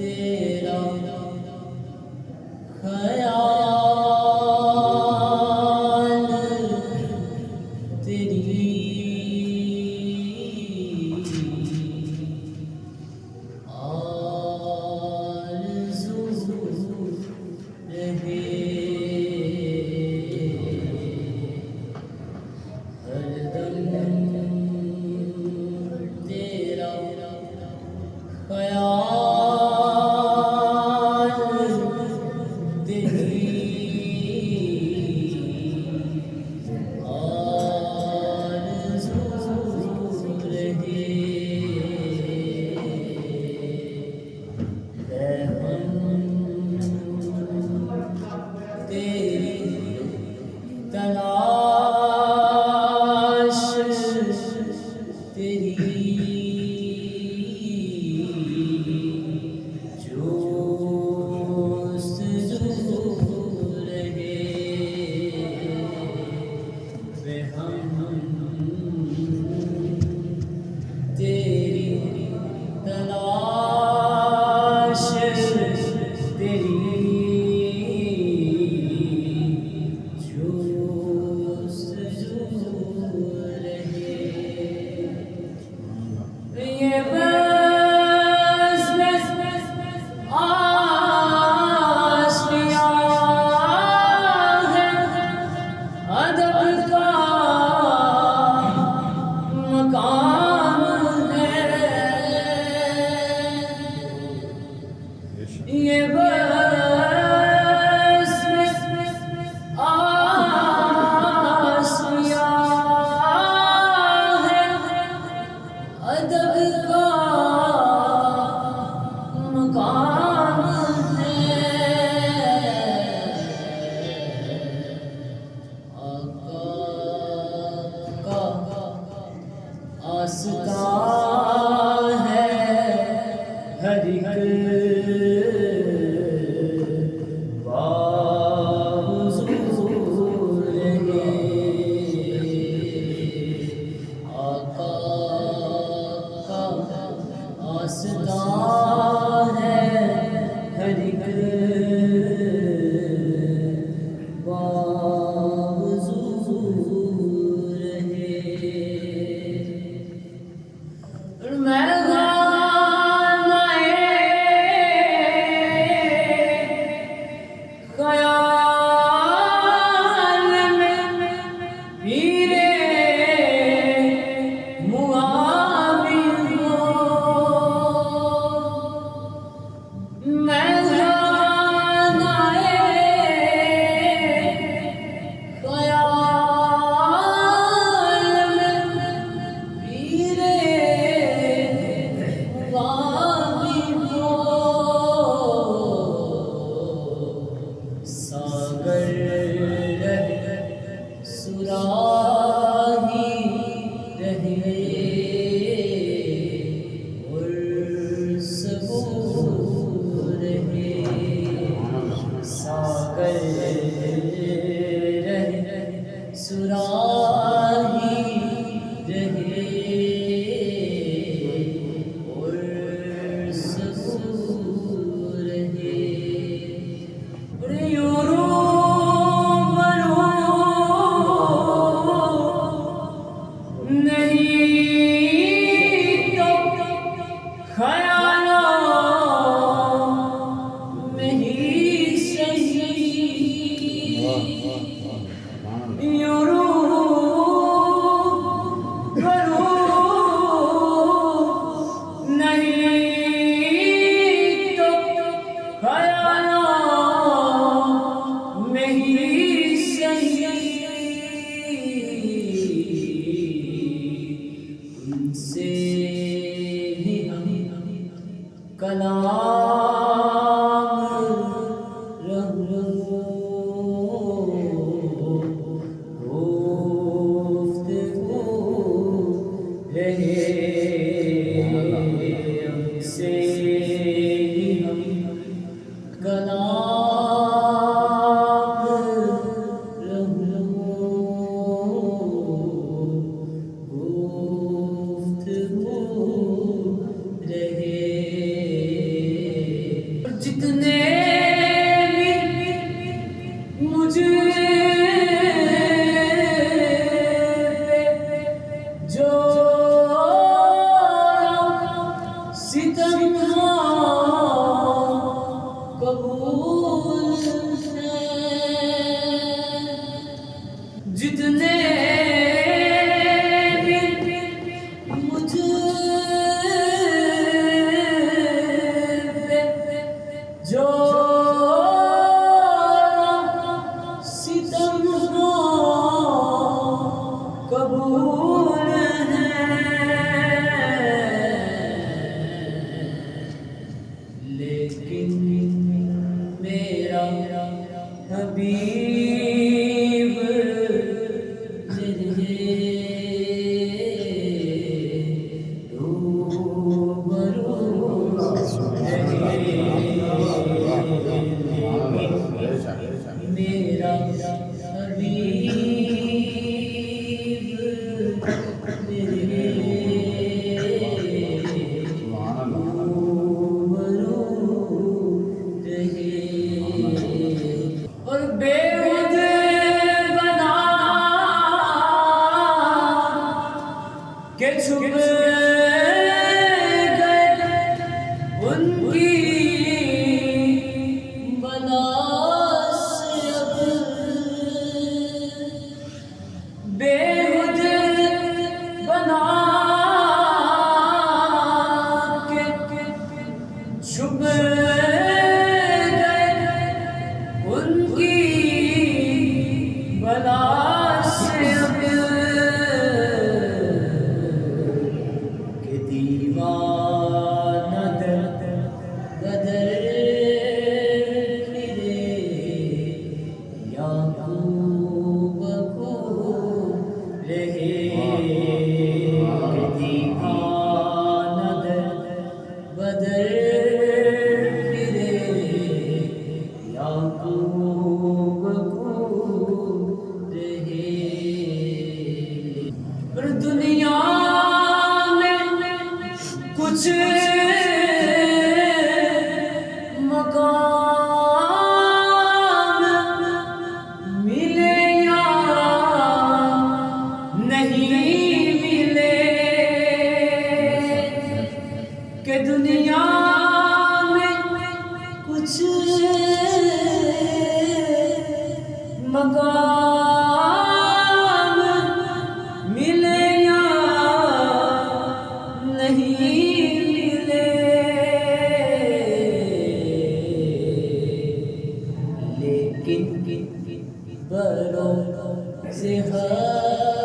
تیرا خیال تیری آرزو رہے ہر دم تیرا خیال تیری آرزو رہے تیری تلاش تیری جستجو رہے ہم تیری تلاش تیری یہ بس آشیاں ہے ادب کا مقام ہے یہ بس آشیاں ادب کا مقام ہے آقا کا آستان ہے ہر ایک باحضور ہے آقا آستان ہے ہر ایک باحضور ہے میں خیال میں پیرے سراہی رہے اور صبور رہے ساگر رہے سراہی رہے اور صبور رہے اور نہیں تو خیالوں میں ہی صحیح یوں روح بروح نہیں تو خیالوں میں ہی صحیح سے ہی ہم کلام گفتگو رہے سے ہی ہم کلام گفتگو رہے جو ستم قبول ہے، جتنے مجھ پہ جو ستم قبول ہے، لیکن میرا حبیب تجھے روبرو میرا حبیب میرے روبرو رہے، اور بےحد بنا کہ چھپ گئے ان کی بلا سے اب، بےحد بنا کے چھپ گئے ان کی بلا سے اب، کہ دیوانہ در بدر پھرے یعقوب کو رہے، کہ دیوانہ در بدر پھرے یعقوب کو رہے، اور دنیا میں کچھ مقام ملے یا نہیں ملے، کہ دنیا میں کچھ مقام ملے یا نہیں ملے، لیکن بروں سے حشر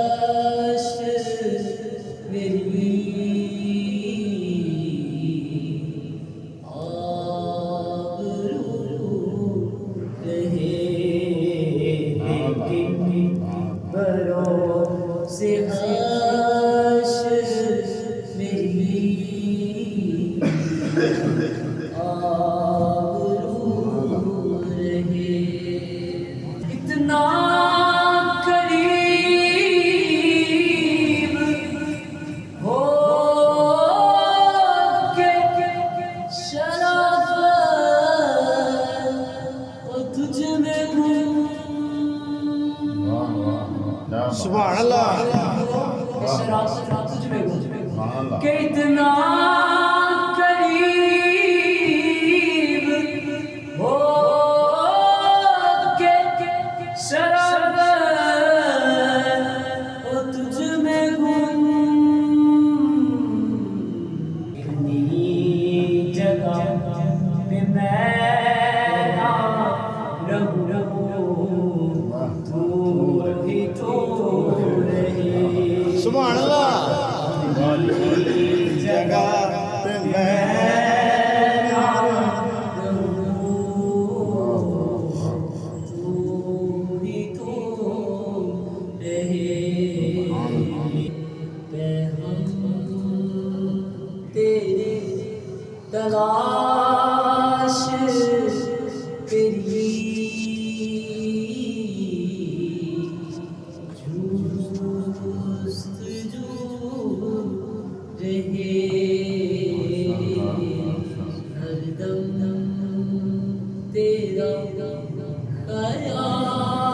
میری آبرو رہے، لیکن بروں سے حشر میری آبرو رہے، اتنا قریب ہو کے شرافت اور تجھ میں گم، سبحان اللہ، شرافت تجھ میں گم، کہ اتنا قریب ہو کے شرافت اور تجھ میں گم، اتنی جگہ پہ میں نہ رہوں، تو ہی تو رہے، سبحان اللہ، جگہ پہ میں تلاش تیری جستجو رہے، ہر دم تیرا خیال